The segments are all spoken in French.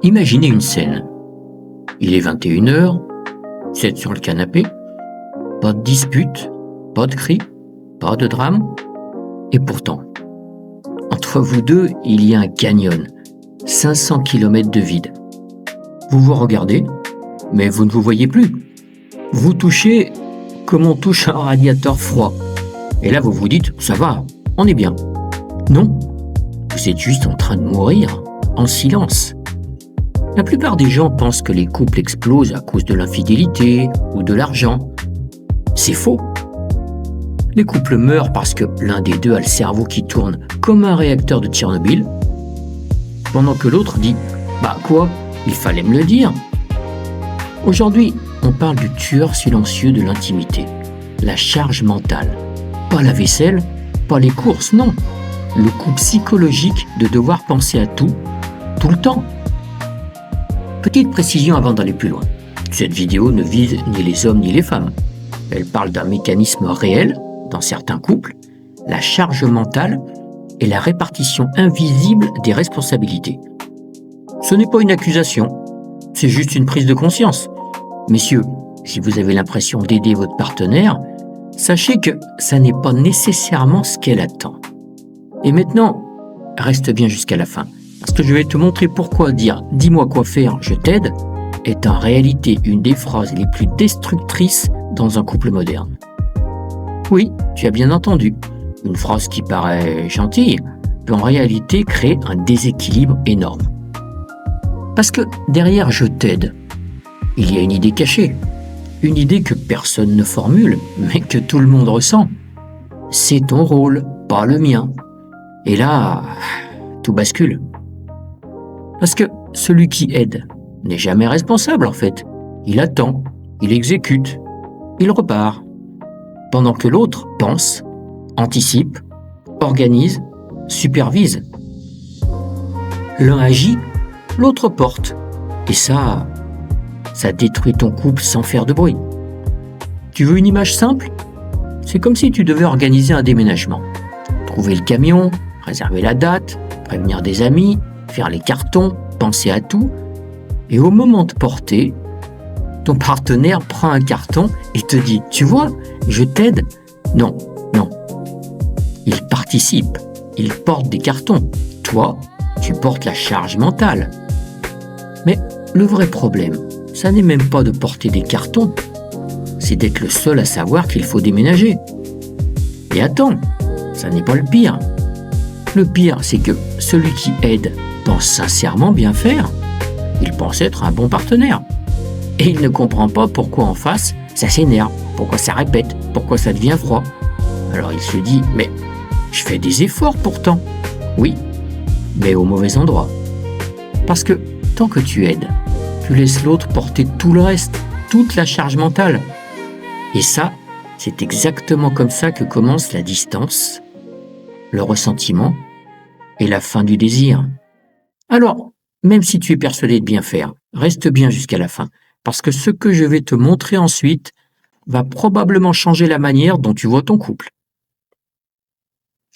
Imaginez une scène. Il est 21h, vous êtes sur le canapé, pas de dispute, pas de cris, pas de drame. Et pourtant, entre vous deux, il y a un canyon, 500 km de vide. Vous vous regardez, mais vous ne vous voyez plus. Vous touchez comme on touche un radiateur froid. Et là, vous vous dites, ça va, on est bien. Non, vous êtes juste en train de mourir, en silence. La plupart des gens pensent que les couples explosent à cause de l'infidélité ou de l'argent. C'est faux. Les couples meurent parce que l'un des deux a le cerveau qui tourne comme un réacteur de Tchernobyl, pendant que l'autre dit « Bah quoi, il fallait me le dire !» Aujourd'hui, on parle du tueur silencieux de l'intimité, la charge mentale. Pas la vaisselle, pas les courses, non. Le coup psychologique de devoir penser à tout le temps. Petite précision avant d'aller plus loin. Cette vidéo ne vise ni les hommes ni les femmes. Elle parle d'un mécanisme réel dans certains couples, la charge mentale et la répartition invisible des responsabilités. Ce n'est pas une accusation, c'est juste une prise de conscience. Messieurs, si vous avez l'impression d'aider votre partenaire, sachez que ça n'est pas nécessairement ce qu'elle attend. Et maintenant, reste bien jusqu'à la fin, parce que je vais te montrer pourquoi dire « dis-moi quoi faire, je t'aide » est en réalité une des phrases les plus destructrices dans un couple moderne. Oui, tu as bien entendu, une phrase qui paraît gentille peut en réalité créer un déséquilibre énorme. Parce que derrière « je t'aide », il y a une idée cachée, une idée que personne ne formule, mais que tout le monde ressent. C'est ton rôle, pas le mien. Et là, tout bascule. Parce que celui qui aide n'est jamais responsable en fait. Il attend, il exécute, il repart. Pendant que l'autre pense, anticipe, organise, supervise. L'un agit, l'autre porte. Et ça détruit ton couple sans faire de bruit. Tu veux une image simple ? C'est comme si tu devais organiser un déménagement. Trouver le camion, réserver la date, prévenir des amis, faire les cartons, penser à tout. Et au moment de porter, ton partenaire prend un carton et te dit « Tu vois, je t'aide ». Non. Il participe, il porte des cartons. Toi, tu portes la charge mentale. Mais le vrai problème, ça n'est même pas de porter des cartons, c'est d'être le seul à savoir qu'il faut déménager. Et attends, ça n'est pas le pire. Le pire, c'est que celui qui aide pense sincèrement bien faire. Il pense être un bon partenaire. Et il ne comprend pas pourquoi en face, ça s'énerve, pourquoi ça répète, pourquoi ça devient froid. Alors il se dit, mais je fais des efforts pourtant. Oui, mais au mauvais endroit. Parce que tant que tu aides, tu laisses l'autre porter tout le reste, toute la charge mentale. Et ça, c'est exactement comme ça que commence la distance, le ressentiment et la fin du désir. Alors, même si tu es persuadé de bien faire, reste bien jusqu'à la fin, parce que ce que je vais te montrer ensuite va probablement changer la manière dont tu vois ton couple.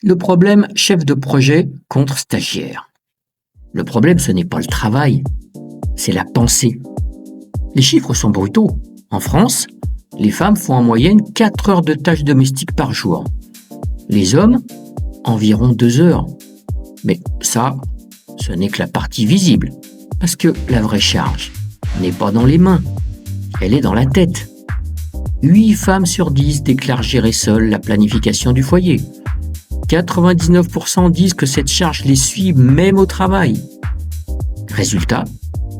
Le problème chef de projet contre stagiaire. Le problème, ce n'est pas le travail, c'est la pensée. Les chiffres sont brutaux. En France, les femmes font en moyenne 4 heures de tâches domestiques par jour. Les hommes, environ 2 heures. Mais ça, ce n'est que la partie visible. Parce que la vraie charge n'est pas dans les mains, elle est dans la tête. 8 femmes sur 10 déclarent gérer seules la planification du foyer. 99% disent que cette charge les suit même au travail. Résultat,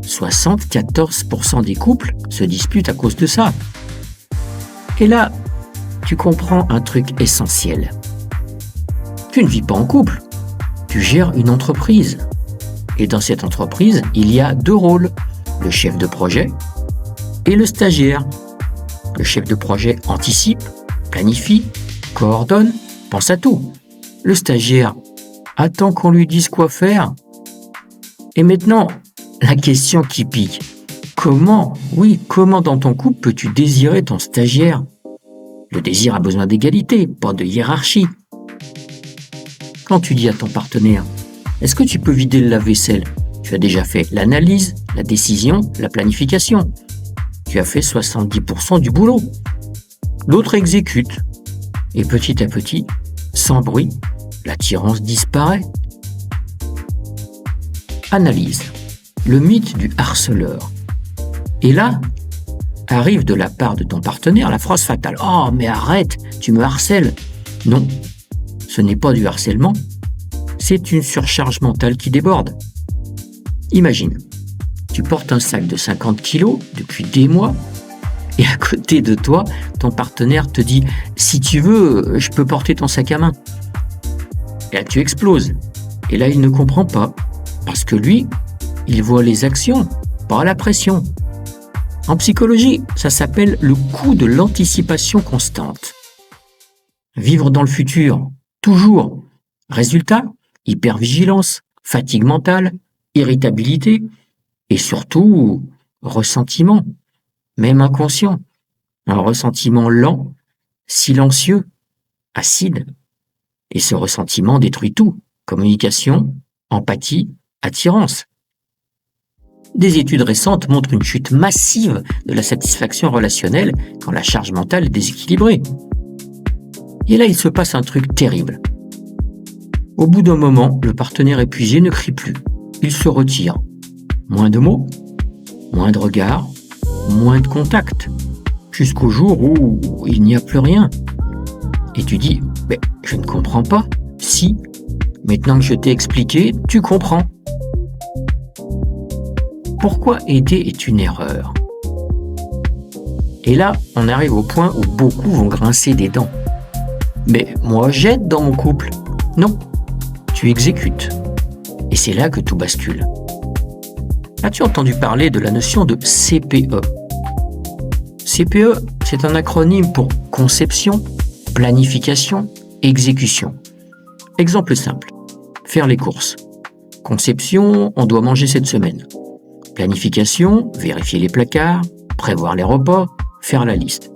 74% des couples se disputent à cause de ça. Et là, tu comprends un truc essentiel. Tu ne vis pas en couple, tu gères une entreprise. Et dans cette entreprise, il y a 2 rôles, le chef de projet et le stagiaire. Le chef de projet anticipe, planifie, coordonne, pense à tout. Le stagiaire attend qu'on lui dise quoi faire. Et maintenant, la question qui pique. Comment dans ton couple peux-tu désirer ton stagiaire ? Le désir a besoin d'égalité, pas de hiérarchie. Quand tu dis à ton partenaire, est-ce que tu peux vider le lave-vaisselle ? Tu as déjà fait l'analyse, la décision, la planification. Tu as fait 70% du boulot. L'autre exécute. Et petit à petit, sans bruit, l'attirance disparaît. Analyse. Le mythe du harceleur. Et là, arrive de la part de ton partenaire la phrase fatale. « Oh, mais arrête, tu me harcèles !» Non, ce n'est pas du harcèlement, c'est une surcharge mentale qui déborde. Imagine, tu portes un sac de 50 kilos depuis des mois et à côté de toi, ton partenaire te dit « Si tu veux, je peux porter ton sac à main. » Et là, tu exploses. Et là, il ne comprend pas parce que lui, il voit les actions, pas la pression. En psychologie, ça s'appelle le coût de l'anticipation constante. Vivre dans le futur, toujours. Résultat, hypervigilance, fatigue mentale, irritabilité et surtout ressentiment, même inconscient. Un ressentiment lent, silencieux, acide. Et ce ressentiment détruit tout. Communication, empathie, attirance. Des études récentes montrent une chute massive de la satisfaction relationnelle quand la charge mentale est déséquilibrée. Et là, il se passe un truc terrible. Au bout d'un moment, le partenaire épuisé ne crie plus. Il se retire. Moins de mots, moins de regards, moins de contact, jusqu'au jour où il n'y a plus rien. Et tu dis, mais je ne comprends pas. Si, maintenant que je t'ai expliqué, tu comprends. Pourquoi aider est une erreur? Et là, on arrive au point où beaucoup vont grincer des dents. Mais moi, j'aide dans mon couple. Non, tu exécutes. Et c'est là que tout bascule. As-tu entendu parler de la notion de CPE? CPE, c'est un acronyme pour conception, planification, exécution. Exemple simple, faire les courses. Conception, on doit manger cette semaine. Planification, vérifier les placards, prévoir les repas, faire la liste.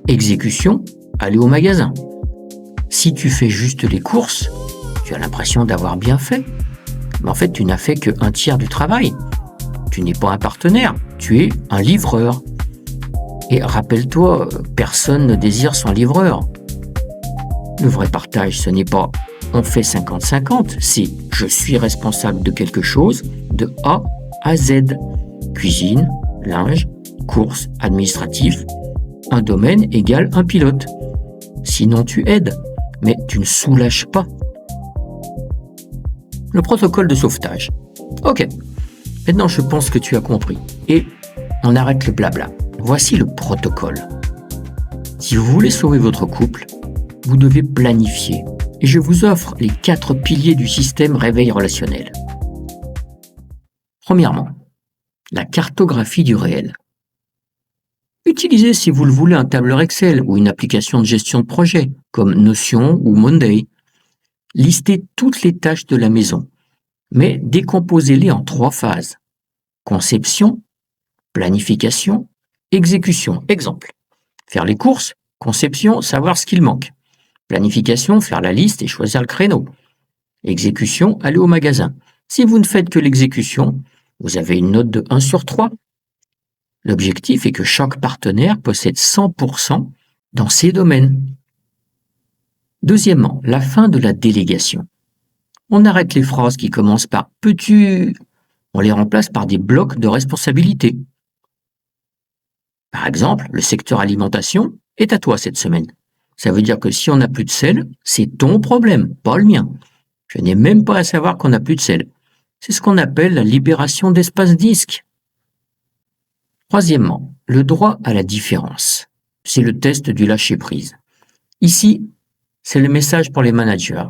Exécution, aller au magasin. Si tu fais juste les courses, tu as l'impression d'avoir bien fait. Mais en fait, tu n'as fait qu'un tiers du travail. Tu n'es pas un partenaire, tu es un livreur. Et rappelle-toi, personne ne désire son livreur. Le vrai partage, ce n'est pas on fait 50-50, c'est je suis responsable de quelque chose de A à Z. Cuisine, linge, courses, administratif. Un domaine égale un pilote. Sinon tu aides, mais tu ne soulages pas. Le protocole de sauvetage. Ok, maintenant je pense que tu as compris. Et on arrête le blabla. Voici le protocole. Si vous voulez sauver votre couple, vous devez planifier. Et je vous offre les 4 piliers du système réveil relationnel. Premièrement, la cartographie du réel. Utilisez, si vous le voulez, un tableur Excel ou une application de gestion de projet, comme Notion ou Monday. Listez toutes les tâches de la maison, mais décomposez-les en 3 phases. Conception, planification, exécution. Exemple, faire les courses, conception, savoir ce qu'il manque. Planification, faire la liste et choisir le créneau. Exécution, aller au magasin. Si vous ne faites que l'exécution, vous avez une note de 1 sur 3. L'objectif est que chaque partenaire possède 100% dans ces domaines. Deuxièmement, la fin de la délégation. On arrête les phrases qui commencent par « peux-tu ?» On les remplace par des blocs de responsabilité. Par exemple, le secteur alimentation est à toi cette semaine. Ça veut dire que si on n'a plus de sel, c'est ton problème, pas le mien. Je n'ai même pas à savoir qu'on n'a plus de sel. C'est ce qu'on appelle la libération d'espace disque. Troisièmement, le droit à la différence. C'est le test du lâcher-prise. Ici, c'est le message pour les managers.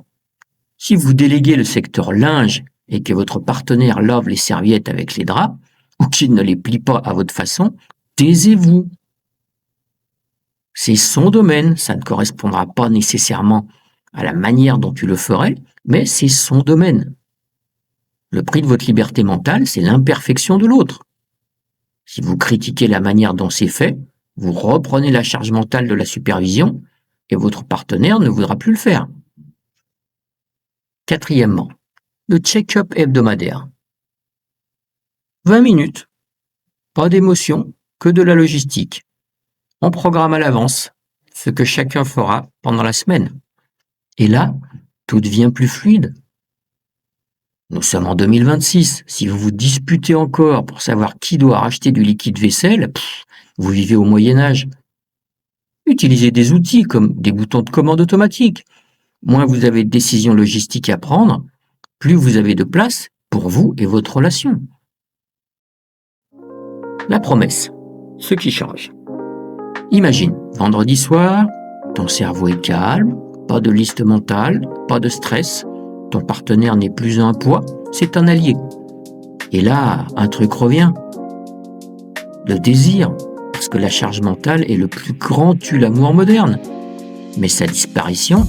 Si vous déléguez le secteur linge et que votre partenaire lave les serviettes avec les draps, ou qu'il ne les plie pas à votre façon, taisez-vous. C'est son domaine, ça ne correspondra pas nécessairement à la manière dont tu le ferais, mais c'est son domaine. Le prix de votre liberté mentale, c'est l'imperfection de l'autre. Si vous critiquez la manière dont c'est fait, vous reprenez la charge mentale de la supervision et votre partenaire ne voudra plus le faire. Quatrièmement, le check-up hebdomadaire. 20 minutes. Pas d'émotion, que de la logistique. On programme à l'avance ce que chacun fera pendant la semaine. Et là, tout devient plus fluide. Nous sommes en 2026. Si vous vous disputez encore pour savoir qui doit racheter du liquide vaisselle, vous vivez au Moyen-Âge. Utilisez des outils comme des boutons de commande automatique. Moins vous avez de décisions logistiques à prendre, plus vous avez de place pour vous et votre relation. La promesse, ce qui change. Imagine, vendredi soir, ton cerveau est calme, pas de liste mentale, pas de stress, ton partenaire n'est plus un poids, c'est un allié. Et là, un truc revient. Le désir, parce que la charge mentale est le plus grand tue-l'amour moderne. Mais sa disparition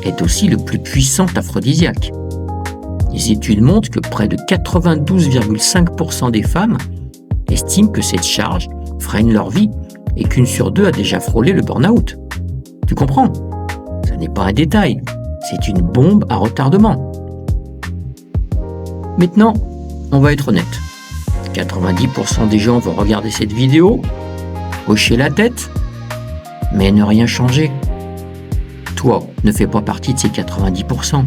est aussi le plus puissant aphrodisiaque. Les études montrent que près de 92,5% des femmes estiment que cette charge freine leur vie et qu'une sur deux a déjà frôlé le burn-out. Tu comprends ? Ce n'est pas un détail, c'est une bombe à retardement. Maintenant, on va être honnête. 90% des gens vont regarder cette vidéo, hocher la tête, mais ne rien changer. Toi, ne fais pas partie de ces 90%.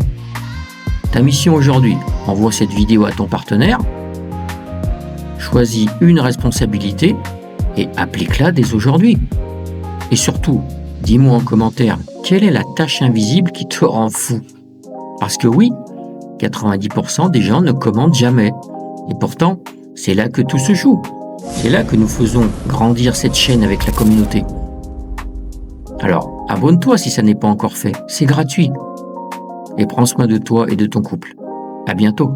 Ta mission aujourd'hui, envoie cette vidéo à ton partenaire, choisis une responsabilité et applique-la dès aujourd'hui. Et surtout, dis-moi en commentaire, quelle est la tâche invisible qui te rend fou ? Parce que oui, 90% des gens ne commandent jamais. Et pourtant, c'est là que tout se joue. C'est là que nous faisons grandir cette chaîne avec la communauté. Alors, abonne-toi si ça n'est pas encore fait. C'est gratuit. Et prends soin de toi et de ton couple. À bientôt.